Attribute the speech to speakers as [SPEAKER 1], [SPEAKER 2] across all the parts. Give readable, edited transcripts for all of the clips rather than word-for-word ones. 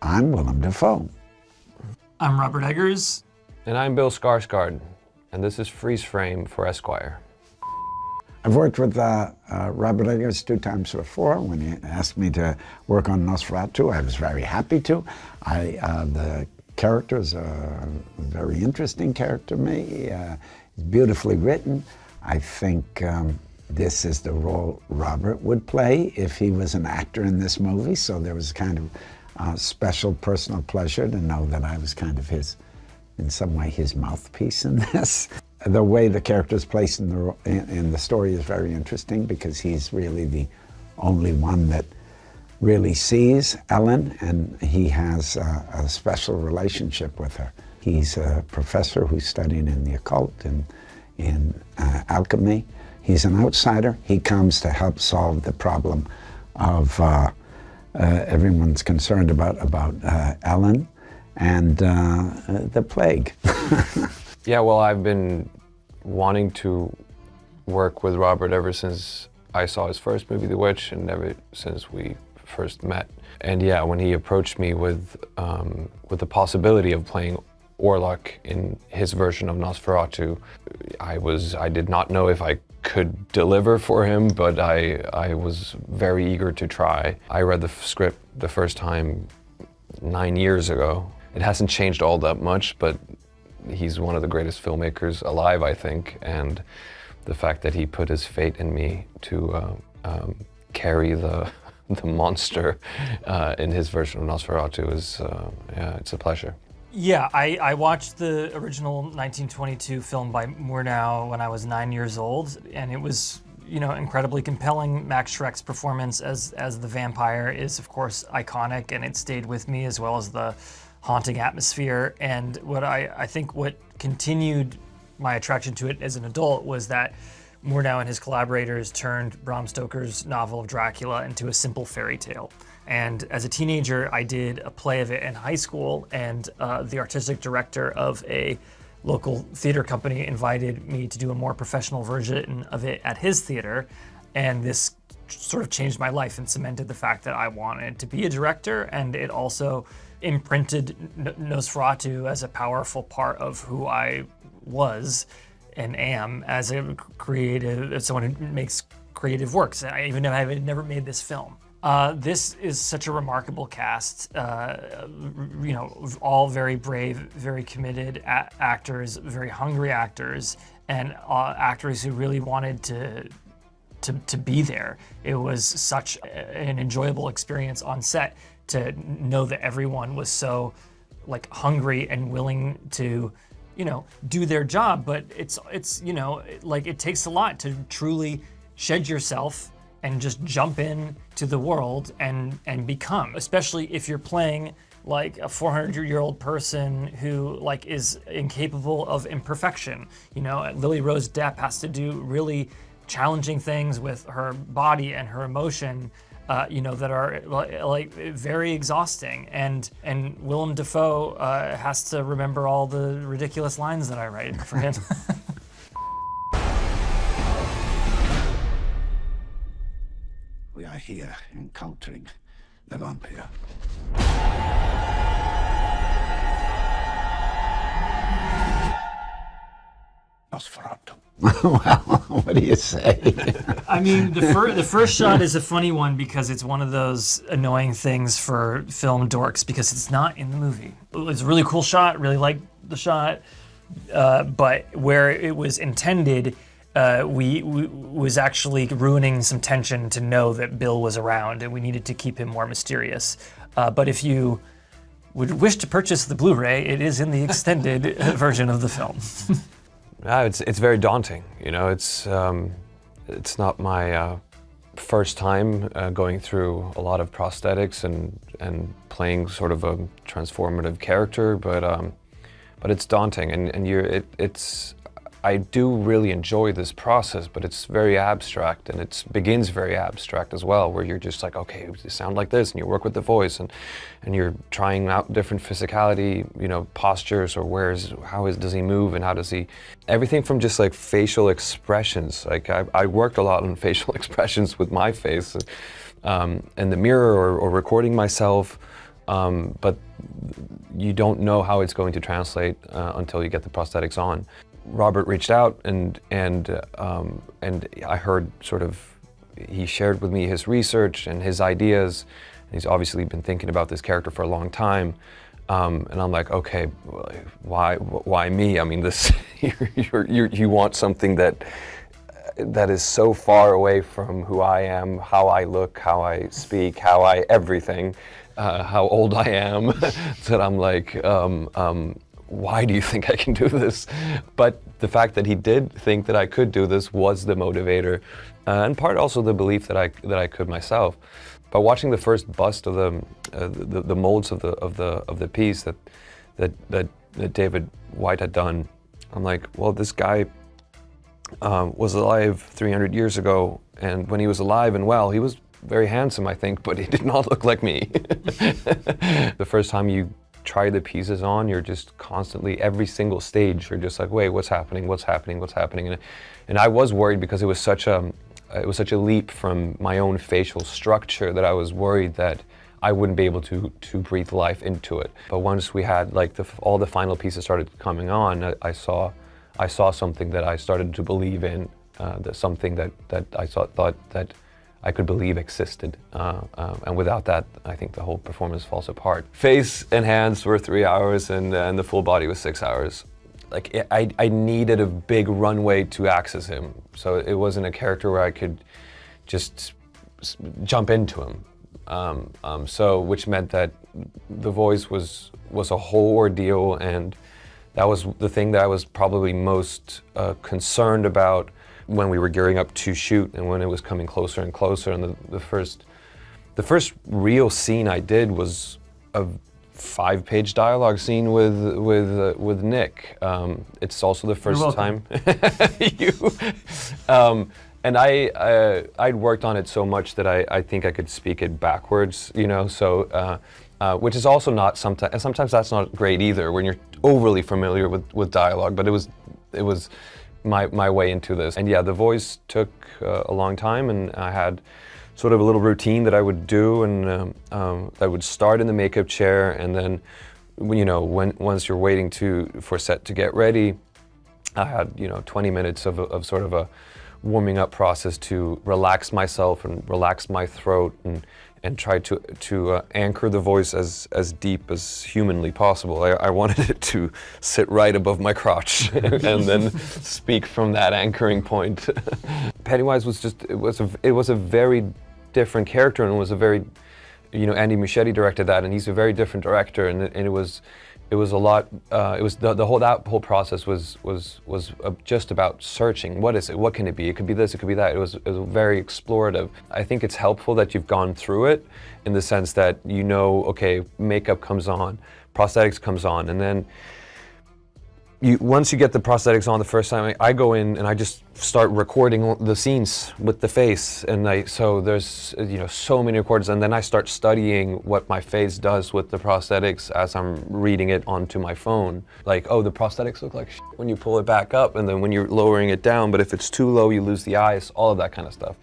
[SPEAKER 1] I'm Willem Dafoe.
[SPEAKER 2] I'm Robert Eggers.
[SPEAKER 3] And I'm Bill Skarsgård, and this is Freeze Frame for Esquire.
[SPEAKER 1] I've worked with Robert Eggers 2 times before. When he asked me to work on Nosferatu, I was very happy to. The character is a very interesting character to me. It's beautifully written. I think this is the role Robert would play if he was an actor in this movie, so there was kind of special personal pleasure to know that I was kind of his, in some way, his mouthpiece in this. The way the character is placed in the story is very interesting because he's really the only one that really sees Ellen, and he has a special relationship with her. He's a professor who's studying in the occult and in alchemy. He's an outsider. He comes to help solve the problem of everyone's concerned about Ellen and the plague.
[SPEAKER 3] Yeah, well, I've been wanting to work with Robert ever since I saw his first movie, The Witch, and ever since we first met. And yeah, when he approached me with the possibility of playing Orlok in his version of Nosferatu, I did not know if I could deliver for him, but I was very eager to try. I read the script the first time 9 years ago. It hasn't changed all that much, but he's one of the greatest filmmakers alive, I think, and the fact that he put his fate in me to carry the monster in his version of Nosferatu is, yeah, it's a pleasure.
[SPEAKER 2] Yeah, I watched the original 1922 film by Murnau when I was 9 years old, and it was, you know, incredibly compelling. Max Schreck's performance as the vampire is, of course, iconic, and it stayed with me, as well as the haunting atmosphere. And what I think what continued my attraction to it as an adult was that Murnau and his collaborators turned Bram Stoker's novel of Dracula into a simple fairy tale. And as a teenager, I did a play of it in high school, and the artistic director of a local theater company invited me to do a more professional version of it at his theater. And this sort of changed my life and cemented the fact that I wanted to be a director, and it also imprinted Nosferatu as a powerful part of who I was and am as a creative, as someone who makes creative works, even though I had never made this film. This is such a remarkable cast, you know, all very brave, very committed actors, very hungry actors, and actors who really wanted to be there. It was such an enjoyable experience on set to know that everyone was so like hungry and willing to, you know, do their job. But it's you know, like it takes a lot to truly shed yourself and just jump in to the world and become, especially if you're playing like a 400-year-old person who like is incapable of imperfection. You know, Lily-Rose Depp has to do really challenging things with her body and her emotion, you know, that are like very exhausting. And Willem Dafoe has to remember all the ridiculous lines that I write for him.
[SPEAKER 4] We are here encountering the vampire. Nosferatu.
[SPEAKER 1] Well, what do you say?
[SPEAKER 2] I mean, the first shot is a funny one because it's one of those annoying things for film dorks because it's not in the movie. It's a really cool shot, really like the shot, but where it was intended, we was actually ruining some tension to know that Bill was around, and we needed to keep him more mysterious. But if you would wish to purchase the Blu-ray, it is in the extended version of the film.
[SPEAKER 3] Yeah, it's very daunting. You know, it's not my first time going through a lot of prosthetics and playing sort of a transformative character, but it's daunting, and it's. I do really enjoy this process, but it's very abstract, and it begins very abstract as well, where you're just like, okay, you sound like this, and you work with the voice, and you're trying out different physicality, you know, postures, or does he move, and how does he, everything from just like facial expressions. Like I worked a lot on facial expressions with my face, in the mirror or recording myself. but you don't know how it's going to translate until you get the prosthetics on. Robert reached out and I heard sort of, he shared with me his research and his ideas. He's obviously been thinking about this character for a long time. And I'm like, okay, why me? I mean, this you want something that is so far away from who I am, how I look, how I speak, everything, how old I am, that I'm like, why do you think I can do this? But the fact that he did think that I could do this was the motivator, and part also the belief that I could myself. By watching the first bust of the molds of the piece that David White had done, I'm like, well, this guy was alive 300 years ago, and when he was alive and well, he was very handsome, I think, but he did not look like me. The first time you try the pieces on, you're just constantly, every single stage, you're just like, wait, what's happening? And I was worried because it was such a leap from my own facial structure that I was worried that I wouldn't be able to breathe life into it. But once we had like all the final pieces started coming on, I saw something that I started to believe in, something that I thought that I could believe existed. And without that, I think the whole performance falls apart. Face and hands were 3 hours, and the full body was 6 hours. Like, I needed a big runway to access him. So it wasn't a character where I could just jump into him. So which meant that the voice was a whole ordeal, and that was the thing that I was probably most concerned about when we were gearing up to shoot and when it was coming closer and closer. And the first real scene I did was a 5-page dialogue scene with Nick. It's also the first time. And I'd worked on it so much that I think I could speak it backwards, you know. So which is also not sometimes that's not great either when you're overly familiar with dialogue. But it was my way into this. And yeah, the voice took a long time, and I had sort of a little routine that I would do, and I would start in the makeup chair, and then, you know, once you're waiting for set to get ready, I had, you know, 20 minutes of sort of a warming up process to relax myself and relax my throat and try to anchor the voice as deep as humanly possible. I wanted it to sit right above my crotch and then speak from that anchoring point. Pennywise was just, it was a very different character, and it was a very, you know, Andy Muschietti directed that, and he's a very different director, and it was a lot. It was that whole process was just about searching. What is it? What can it be? It could be this. It could be that. It was very explorative. I think it's helpful that you've gone through it, in the sense that you know, okay, makeup comes on, prosthetics comes on, and then once you get the prosthetics on the first time, I go in and I just start recording the scenes with the face, and so there's, you know, so many recordings, and then I start studying what my face does with the prosthetics as I'm reading it onto my phone. Like, oh, the prosthetics look like shit when you pull it back up, and then when you're lowering it down, but if it's too low, you lose the eyes, all of that kind of stuff.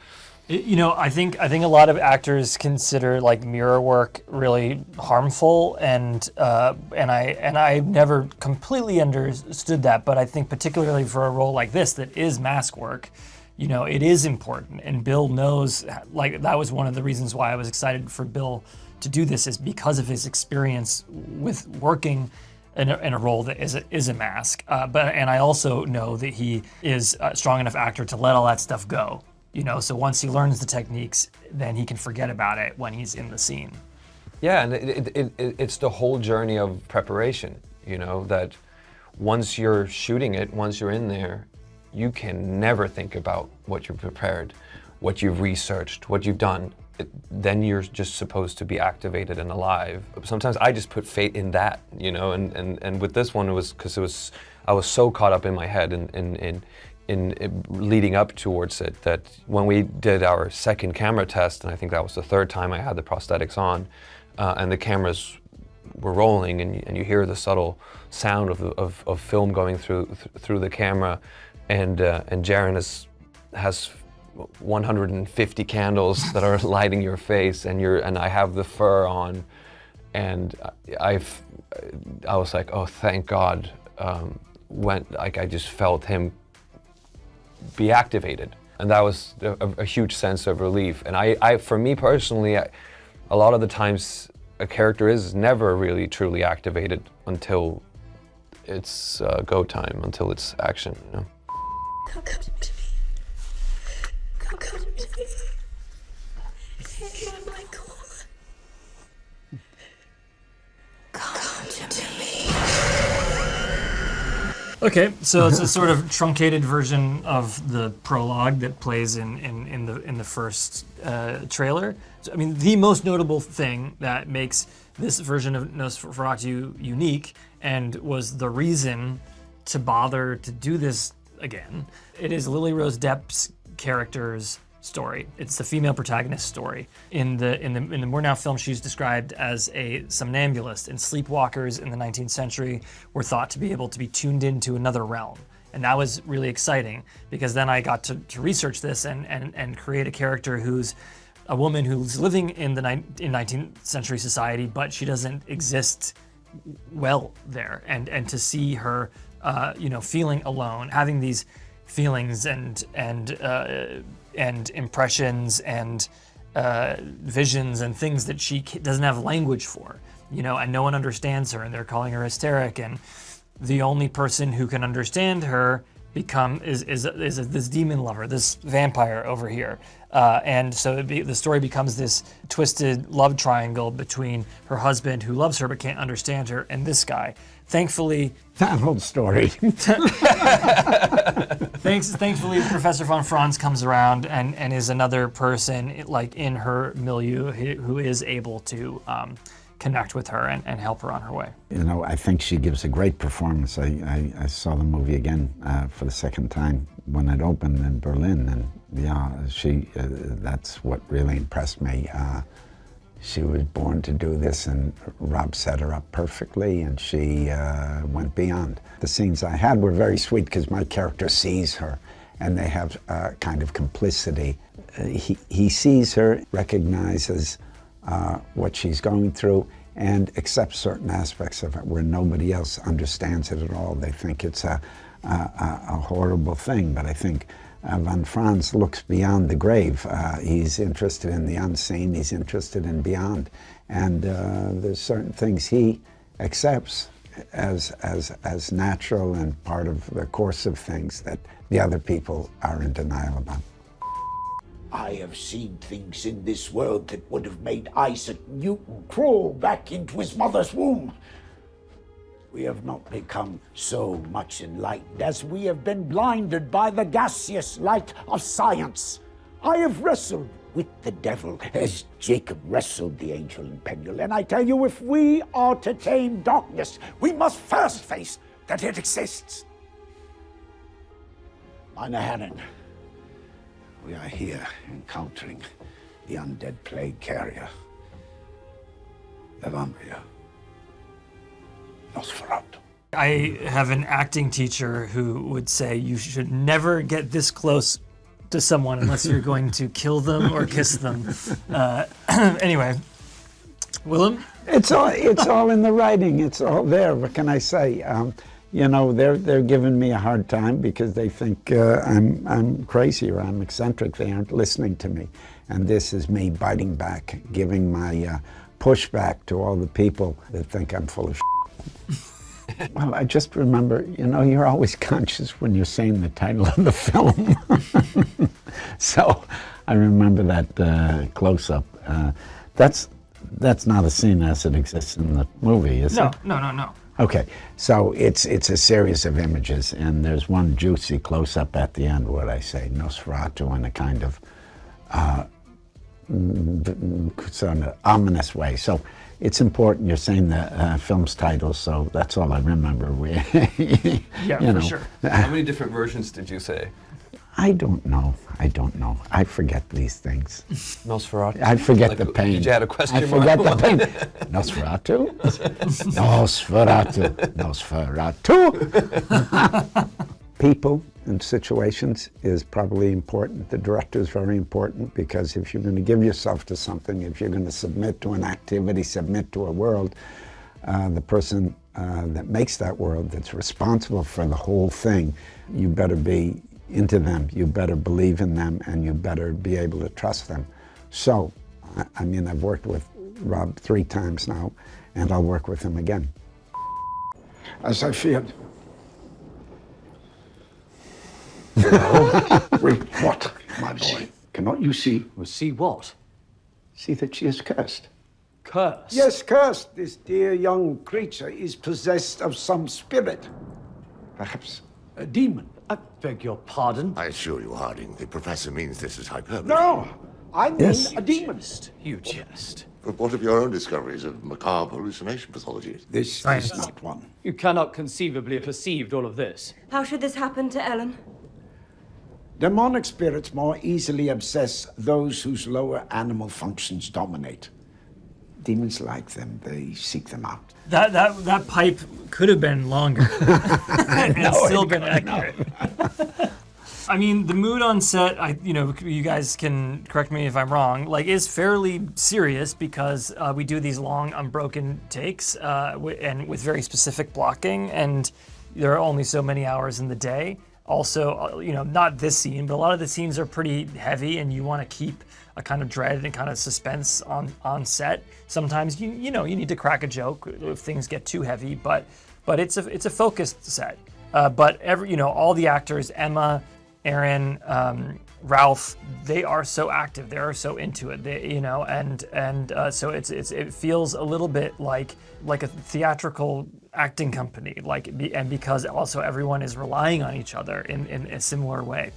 [SPEAKER 2] You know, I think a lot of actors consider like mirror work really harmful, and I never completely understood that, but I think particularly for a role like this that is mask work, you know, it is important, and Bill knows, like, that was one of the reasons why I was excited for Bill to do this, is because of his experience with working in a role that is a mask, and I also know that he is a strong enough actor to let all that stuff go. You know, so once he learns the techniques, then he can forget about it when he's in the scene.
[SPEAKER 3] Yeah, and it's the whole journey of preparation, you know, that once you're shooting it, once you're in there, you can never think about what you've prepared, what you've researched, what you've done. Then you're just supposed to be activated and alive. Sometimes I just put fate in that, you know, and with this one, it was because I was so caught up in my head in leading up towards it, that when we did our second camera test, and I think that was the third time I had the prosthetics on, and the cameras were rolling, and you hear the subtle sound of film going through the camera, and Jaren has 150 candles that are lighting your face, and I have the fur on, And I was like, oh, thank God. When I just felt him be activated, and that was a huge sense of relief. And for me personally, a lot of the times a character is never really truly activated until it's go time, until it's action. You know?
[SPEAKER 5] Come to me. Come to me. Hey, Michael. Come to me.
[SPEAKER 2] Okay, so it's a sort of truncated version of the prologue that plays in the first trailer. So, I mean, the most notable thing that makes this version of Nosferatu unique and was the reason to bother to do this again, it is Lily-Rose Depp's character's story. It's the female protagonist's story. In the Murnau film, she's described as a somnambulist, and sleepwalkers in the 19th century were thought to be able to be tuned into another realm. And that was really exciting, because then I got to research this and create a character who's a woman who's living in 19th century society, but she doesn't exist well there. And to see her, feeling alone, having these feelings and impressions and visions and things that she doesn't have language for, and no one understands her, and they're calling her hysteric, and the only person who can understand her is this demon lover, this vampire over here, and so the story becomes this twisted love triangle between her husband, who loves her but can't understand her, and this guy. Thankfully,
[SPEAKER 1] That whole story.
[SPEAKER 2] Thankfully, Professor von Franz comes around and is another person like in her milieu who is able to connect with her and help her on her way.
[SPEAKER 1] I think she gives a great performance. I saw the movie again for the second time when it opened in Berlin, and that's what really impressed me. She was born to do this, and Rob set her up perfectly, and she went beyond. The scenes I had were very sweet because my character sees her, and they have kind of complicity. He sees her, recognizes what she's going through, and accepts certain aspects of it where nobody else understands it at all. They think it's a horrible thing, but I think Von Franz looks beyond the grave. He's interested in the unseen, he's interested in beyond. And there's certain things he accepts as natural and part of the course of things that the other people are in denial about.
[SPEAKER 4] I have seen things in this world that would have made Isaac Newton crawl back into his mother's womb. We have not become so much enlightened as we have been blinded by the gaseous light of science. I have wrestled with the devil as Jacob wrestled the angel in Peniel, and I tell you, if we are to tame darkness, we must first face that it exists. Meine Herren, we are here encountering the undead plague carrier, the vampire. Nosferatu.
[SPEAKER 2] I have an acting teacher who would say you should never get this close to someone unless you're going to kill them or kiss them. Anyway, Willem?
[SPEAKER 1] It's all in the writing. It's all there. What can I say? They're giving me a hard time because they think I'm crazy or I'm eccentric. They aren't listening to me, and this is me biting back, giving my pushback to all the people that think I'm full of shit. Well, I just remember, you're always conscious when you're saying the title of the film. So I remember that close-up. That's not a scene as it exists in the movie, is it?
[SPEAKER 2] No.
[SPEAKER 1] Okay, so it's a series of images, and there's one juicy close-up at the end where I say Nosferatu in a kind of sort of ominous way. So it's important you're saying the film's title, so that's all I remember.
[SPEAKER 2] For sure.
[SPEAKER 3] How many different versions did you say?
[SPEAKER 1] I don't know. I forget these things.
[SPEAKER 3] Nosferatu?
[SPEAKER 1] I forget the pain.
[SPEAKER 3] Did you add a question
[SPEAKER 1] I
[SPEAKER 3] mark?
[SPEAKER 1] forget the pain. Nosferatu? Nosferatu. Nosferatu. People and situations is probably important. The director is very important, because if you're going to give yourself to something, if you're going to submit to an activity, submit to a world, the person that makes that world, that's responsible for the whole thing, you better be into them, you better believe in them, and you better be able to trust them. So, I mean, I've worked with Rob 3 times now, and I'll work with him again. As I feared. Wait, what, my boy? Cannot you see?
[SPEAKER 6] Well, see what?
[SPEAKER 1] See that she is cursed.
[SPEAKER 6] Cursed?
[SPEAKER 1] Yes, cursed. This dear young creature is possessed of some spirit. Perhaps a demon.
[SPEAKER 6] I beg your pardon?
[SPEAKER 7] I assure you, Harding, the professor means this is hyperbole.
[SPEAKER 1] No, I mean Yes. a demon.
[SPEAKER 6] You jest.
[SPEAKER 7] But what of your own discoveries of macabre hallucination pathologies?
[SPEAKER 1] This is not one.
[SPEAKER 6] You cannot conceivably have perceived all of this.
[SPEAKER 8] How should this happen to Ellen?
[SPEAKER 4] Demonic spirits more easily obsess those whose lower animal functions dominate.
[SPEAKER 1] Demons like them, they seek them out.
[SPEAKER 2] That pipe could have been longer and still been accurate. I mean, the mood on set, you guys can correct me if I'm wrong, is fairly serious, because we do these long, unbroken takes and with very specific blocking, and there are only so many hours in the day. Also, not this scene, but a lot of the scenes are pretty heavy, and you want to keep a kind of dread and kind of suspense on set. Sometimes you need to crack a joke if things get too heavy, but it's a focused set. But all the actors, Emma, Aaron, Ralph, they are so active. They are so into it. So it feels a little bit like a theatrical acting company, and because also everyone is relying on each other in a similar way.